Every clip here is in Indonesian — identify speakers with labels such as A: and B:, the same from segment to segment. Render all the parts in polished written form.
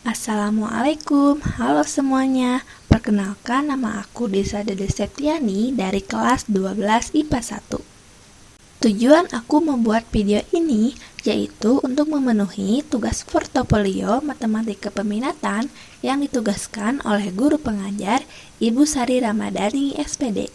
A: Assalamualaikum, halo semuanya. Perkenalkan, nama aku Desa Dede Septiani dari kelas 12 IPA 1. Tujuan aku membuat video ini yaitu untuk memenuhi tugas portofolio matematika peminatan yang ditugaskan oleh guru pengajar Ibu Sari Ramadhani SPD.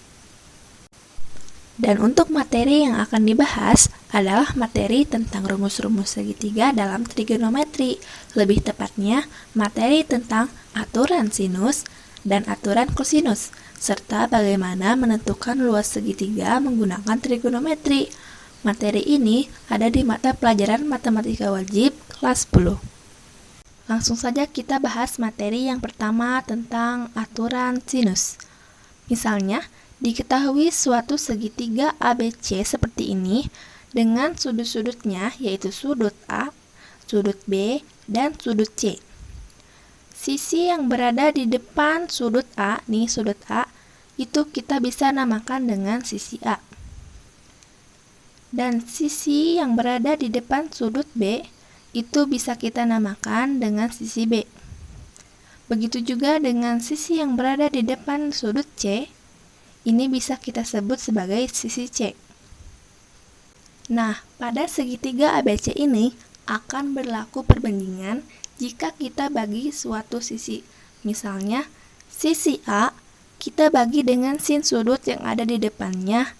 A: Dan untuk materi yang akan dibahas adalah materi tentang rumus-rumus segitiga dalam trigonometri, lebih tepatnya materi tentang aturan sinus dan aturan kosinus, serta bagaimana menentukan luas segitiga menggunakan trigonometri. Materi ini ada di mata pelajaran matematika wajib kelas 10. Langsung saja kita bahas materi yang pertama tentang aturan sinus. Misalnya, diketahui suatu segitiga ABC seperti ini dengan sudut-sudutnya yaitu sudut A, sudut B, dan sudut C. Sisi yang berada di depan sudut A, sudut A, itu kita bisa namakan dengan sisi A. Dan sisi yang berada di depan sudut B, itu bisa kita namakan dengan sisi B. Begitu juga dengan sisi yang berada di depan sudut C, ini bisa kita sebut sebagai sisi C. Nah, pada segitiga ABC ini akan berlaku perbandingan jika kita bagi suatu sisi. Misalnya, sisi A kita bagi dengan sin sudut yang ada di depannya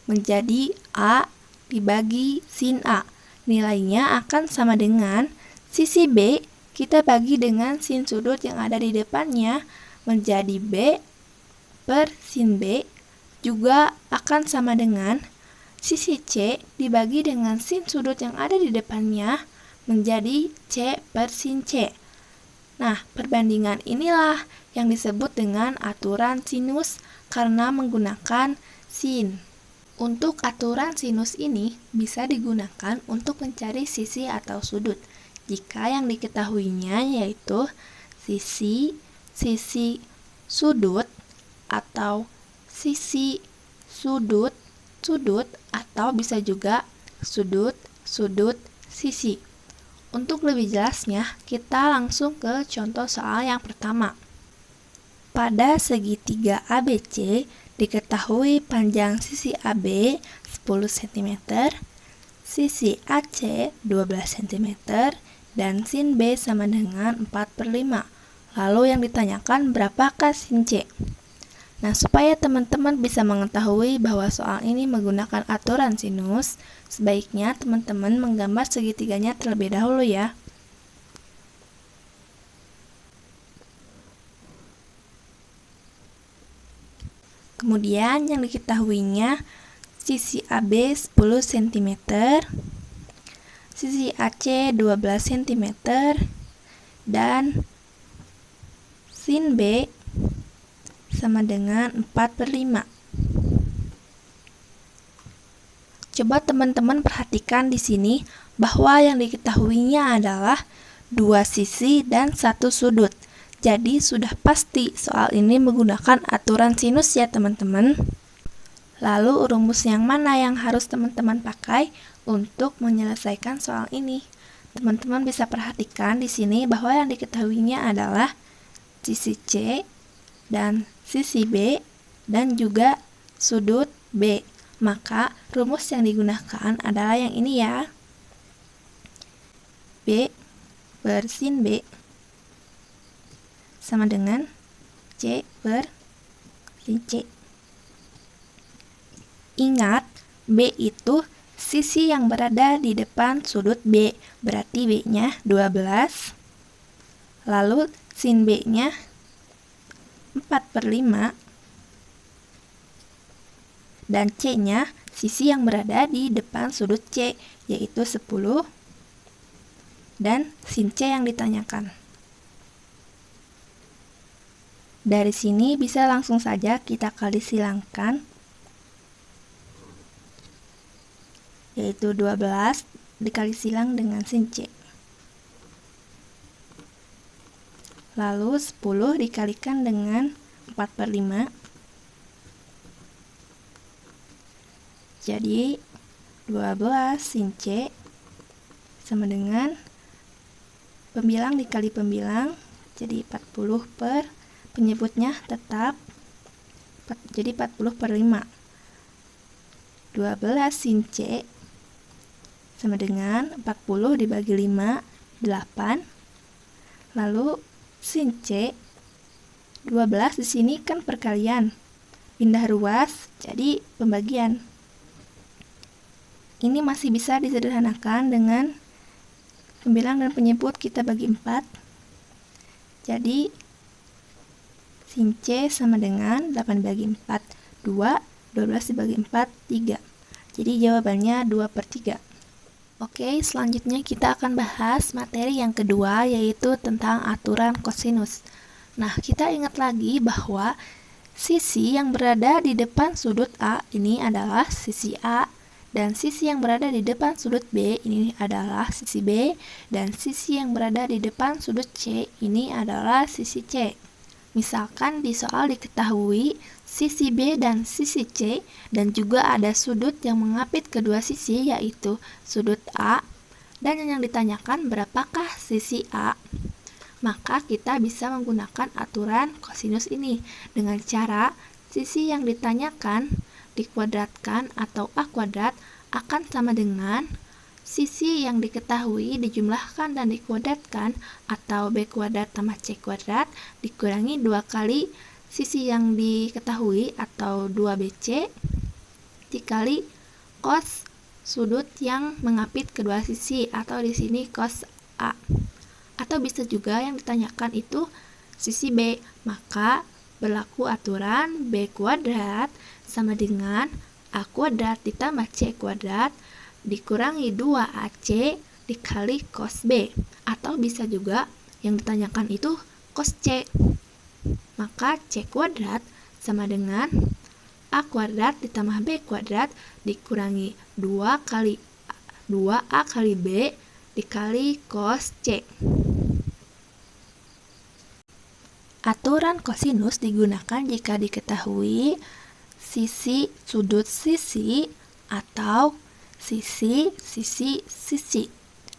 A: menjadi A dibagi sin A. Nilainya akan sama dengan sisi B kita bagi dengan sin sudut yang ada di depannya menjadi B per sin B juga akan sama dengan sisi C dibagi dengan sin sudut yang ada di depannya menjadi C per sin C. Nah, perbandingan inilah yang disebut dengan aturan sinus karena menggunakan sin. Untuk aturan sinus ini bisa digunakan untuk mencari sisi atau sudut jika yang diketahuinya yaitu sisi, sudut, atau sisi, sudut, atau bisa juga sudut, sisi. Untuk lebih jelasnya, kita langsung ke contoh soal yang pertama. Pada segitiga ABC, diketahui panjang sisi AB 10 cm, sisi AC 12 cm, dan sin B sama dengan 4/5. Lalu yang ditanyakan berapakah sin C? Nah, supaya teman-teman bisa mengetahui bahwa soal ini menggunakan aturan sinus, sebaiknya teman-teman menggambar segitiganya terlebih dahulu ya. Kemudian yang diketahuinya sisi AB 10 cm, sisi AC 12 cm, dan sin B sama dengan 4/5. Coba teman-teman perhatikan di sini bahwa yang diketahuinya adalah dua sisi dan satu sudut. Jadi sudah pasti soal ini menggunakan aturan sinus ya teman-teman. Lalu rumus yang mana yang harus teman-teman pakai untuk menyelesaikan soal ini? Teman-teman bisa perhatikan di sini bahwa yang diketahuinya adalah sisi C dan sisi B dan juga sudut B. Maka rumus yang digunakan adalah yang ini ya. B per sin B sama dengan C per sin C. Ingat, B itu sisi yang berada di depan sudut B, berarti B-nya 12. Lalu sin B-nya 4/5 dan C-nya sisi yang berada di depan sudut C yaitu 10 dan sin C yang ditanyakan. Dari sini bisa langsung saja kita kali silangkan yaitu 12 dikali silang dengan sin C. Lalu 10 dikalikan dengan 4/5. Jadi 12 sin C sama dengan pembilang dikali pembilang Jadi 40 per penyebutnya tetap, jadi 40 per 5. 12 sin C sama dengan 40 dibagi 5, 8. Lalu sin C, 12 di sini kan perkalian, pindah ruas jadi pembagian. Ini masih bisa disederhanakan dengan pembilang dan penyebut kita bagi 4. Jadi sin C sama dengan 8 dibagi 4, 2, 12 dibagi 4, 3. Jadi jawabannya 2 per 3. Oke, selanjutnya kita akan bahas materi yang kedua, yaitu tentang aturan kosinus. Nah, kita ingat lagi bahwa sisi yang berada di depan sudut A ini adalah sisi A, dan sisi yang berada di depan sudut B ini adalah sisi B, dan sisi yang berada di depan sudut C ini adalah sisi C. Misalkan di soal diketahui sisi B dan sisi C, dan juga ada sudut yang mengapit kedua sisi, yaitu sudut A, dan yang ditanyakan berapakah sisi A. Maka kita bisa menggunakan aturan kosinus ini dengan cara sisi yang ditanyakan dikuadratkan atau A kuadrat akan sama dengan sisi yang diketahui dijumlahkan dan dikuadratkan atau B kuadrat tambah C kuadrat dikurangi 2 kali sisi yang diketahui atau 2BC dikali cos sudut yang mengapit kedua sisi atau di sini cos A. Atau bisa juga yang ditanyakan itu sisi B, maka berlaku aturan B kuadrat sama dengan A kuadrat ditambah C kuadrat dikurangi 2AC dikali cos B. Atau bisa juga yang ditanyakan itu cos C, maka C kuadrat sama dengan A kuadrat ditambah B kuadrat dikurangi 2A kali B dikali cos C. Aturan kosinus digunakan jika diketahui sisi, sudut sisi, atau sisi.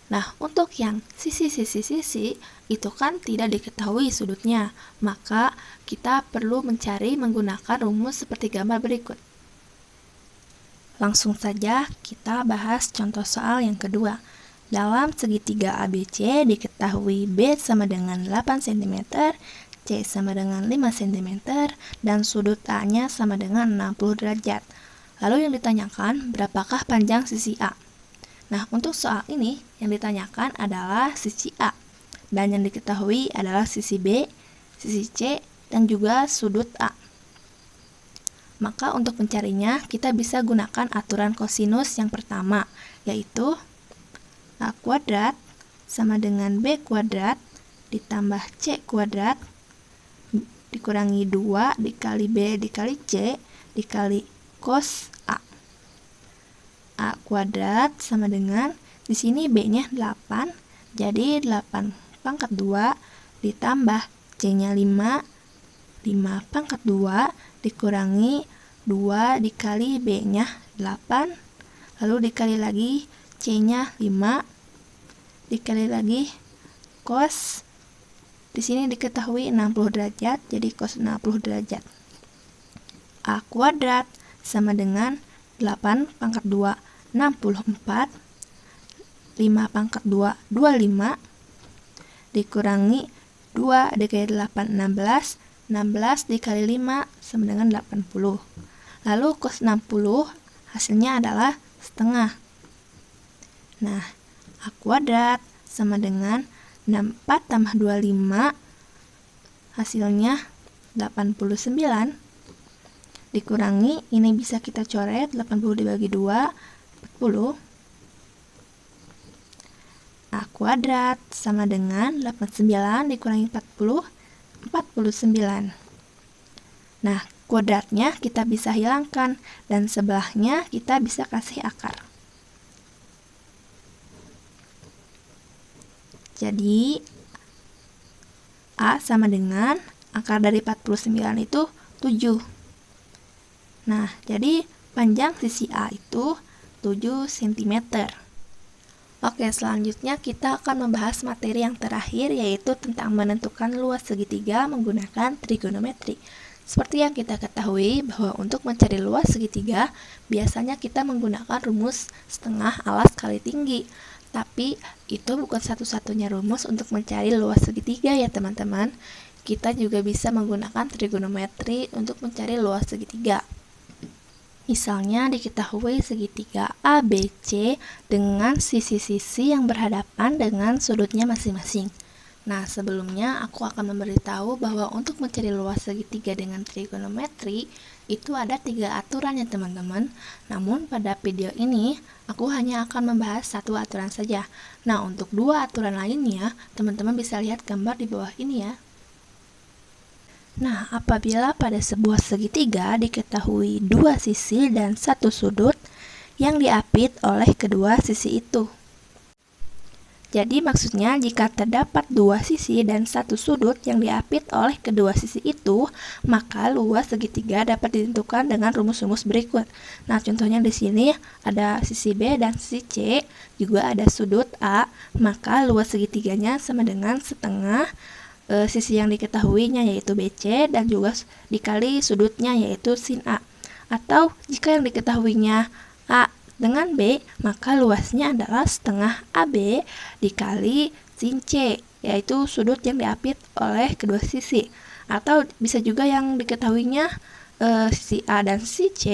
A: Nah, untuk yang sisi itu kan tidak diketahui sudutnya, maka kita perlu mencari menggunakan rumus seperti gambar berikut. Langsung saja kita bahas contoh soal yang kedua. Dalam segitiga ABC diketahui B sama dengan 8 cm, C sama dengan 5 cm, dan sudut A-nya sama dengan 60 derajat. Lalu yang ditanyakan, berapakah panjang sisi A? Nah, untuk soal ini, yang ditanyakan adalah sisi A, dan yang diketahui adalah sisi B, sisi C, dan juga sudut A. Maka untuk mencarinya, kita bisa gunakan aturan kosinus yang pertama, yaitu A kuadrat sama dengan B kuadrat ditambah C kuadrat dikurangi 2 dikali B dikali C dikali cos A. A kuadrat sama dengan, di sini B-nya 8, jadi 8 pangkat 2 ditambah C-nya 5 pangkat 2 dikurangi 2 dikali B-nya 8, lalu dikali lagi C-nya 5 dikali lagi cos, di sini diketahui 60 derajat, jadi cos 60 derajat. A kuadrat sama dengan 8 pangkat 2, 64, 5 pangkat 2, 25, dikurangi 2 dikali 8, 16, 16 dikali 5 sama dengan 80. Lalu cos 60 hasilnya adalah setengah. Nah, A kuadrat sama dengan 64 tambah 25 hasilnya 89 dikurangi, ini bisa kita coret, 80 dibagi 2 40. A kuadrat sama dengan 89 dikurangi 40 49. Nah, kuadratnya kita bisa hilangkan dan sebelahnya kita bisa kasih akar. Jadi A sama dengan akar dari 49 itu 7. Nah, jadi panjang sisi A itu 7 cm. Oke, selanjutnya kita akan membahas materi yang terakhir, yaitu tentang menentukan luas segitiga menggunakan trigonometri. Seperti yang kita ketahui bahwa untuk mencari luas segitiga, biasanya kita menggunakan rumus setengah alas kali tinggi. Tapi itu bukan satu-satunya rumus untuk mencari luas segitiga ya teman-teman. Kita juga bisa menggunakan trigonometri untuk mencari luas segitiga. Misalnya diketahui segitiga ABC dengan sisi-sisi yang berhadapan dengan sudutnya masing-masing. Nah, sebelumnya aku akan memberitahu bahwa untuk mencari luas segitiga dengan trigonometri itu ada 3 aturan ya teman-teman. Namun pada video ini aku hanya akan membahas 1 aturan saja. Nah, untuk 2 aturan lainnya teman-teman bisa lihat gambar di bawah ini ya. Nah, apabila pada sebuah segitiga diketahui 2 sisi dan 1 sudut yang diapit oleh kedua sisi itu. Jadi maksudnya jika terdapat 2 sisi dan 1 sudut yang diapit oleh kedua sisi itu, maka luas segitiga dapat ditentukan dengan rumus-rumus berikut. Nah, contohnya di sini ada sisi B dan sisi C, juga ada sudut A, maka luas segitiganya sama dengan setengah sisi yang diketahuinya yaitu BC dan juga dikali sudutnya yaitu sin A. Atau jika yang diketahuinya A dengan B, maka luasnya adalah setengah AB dikali sin C, yaitu sudut yang diapit oleh kedua sisi. Atau bisa juga yang diketahuinya sisi A dan sisi C,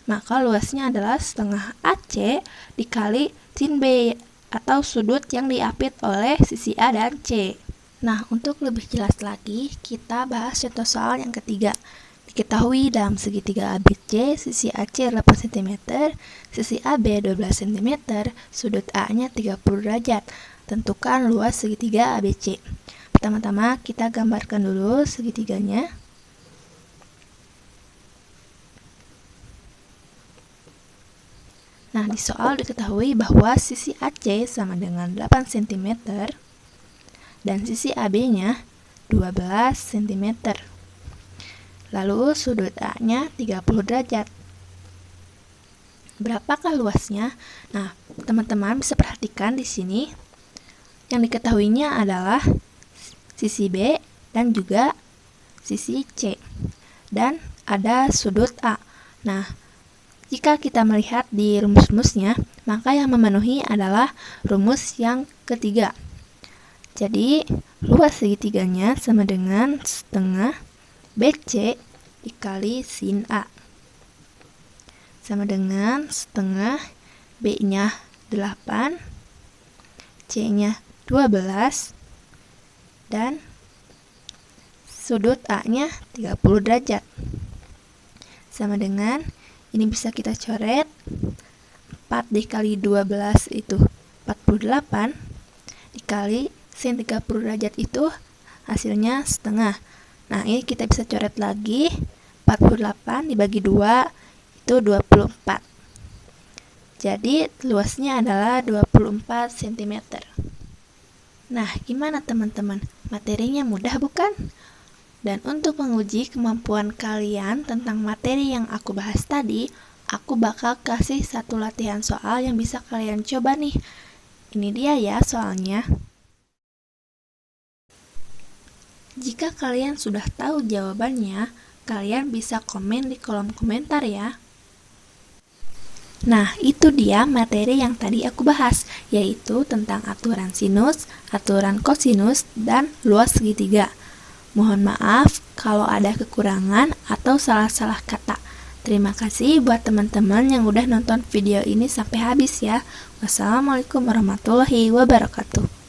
A: maka luasnya adalah setengah AC dikali sin B, atau sudut yang diapit oleh sisi A dan C. Nah, untuk lebih jelas lagi, kita bahas contoh soal yang ketiga. Diketahui dalam segitiga ABC, sisi AC 8 cm, sisi AB 12 cm, sudut A-nya 30 derajat. Tentukan luas segitiga ABC. Pertama-tama kita gambarkan dulu segitiganya. Nah, di soal diketahui bahwa sisi AC sama dengan 8 cm, dan sisi AB-nya 12 cm. Lalu sudut A-nya 30 derajat. Berapakah luasnya? Nah, teman-teman bisa perhatikan di sini. Yang diketahuinya adalah sisi B dan juga sisi C. Dan ada sudut A. Nah, jika kita melihat di rumus-rumusnya, maka yang memenuhi adalah rumus yang ketiga. Jadi, luas segitiganya sama dengan setengah BC dikali sin A. Sama dengan setengah B-nya 8, C-nya 12, dan sudut A-nya 30 derajat. Sama dengan, ini bisa kita coret, 4 dikali 12 itu 48, dikali sin 30 derajat itu hasilnya setengah. Nah, ini kita bisa coret lagi, 48 dibagi 2 itu 24. Jadi luasnya adalah 24 cm. Nah, gimana teman-teman? Materinya mudah bukan? Dan untuk menguji kemampuan kalian tentang materi yang aku bahas tadi, aku bakal kasih 1 latihan soal yang bisa kalian coba nih. Ini dia ya soalnya. Jika kalian sudah tahu jawabannya, kalian bisa komen di kolom komentar ya. Nah, itu dia materi yang tadi aku bahas, yaitu tentang aturan sinus, aturan kosinus, dan luas segitiga. Mohon maaf kalau ada kekurangan atau salah-salah kata. Terima kasih buat teman-teman yang udah nonton video ini sampai habis ya. Wassalamualaikum warahmatullahi wabarakatuh.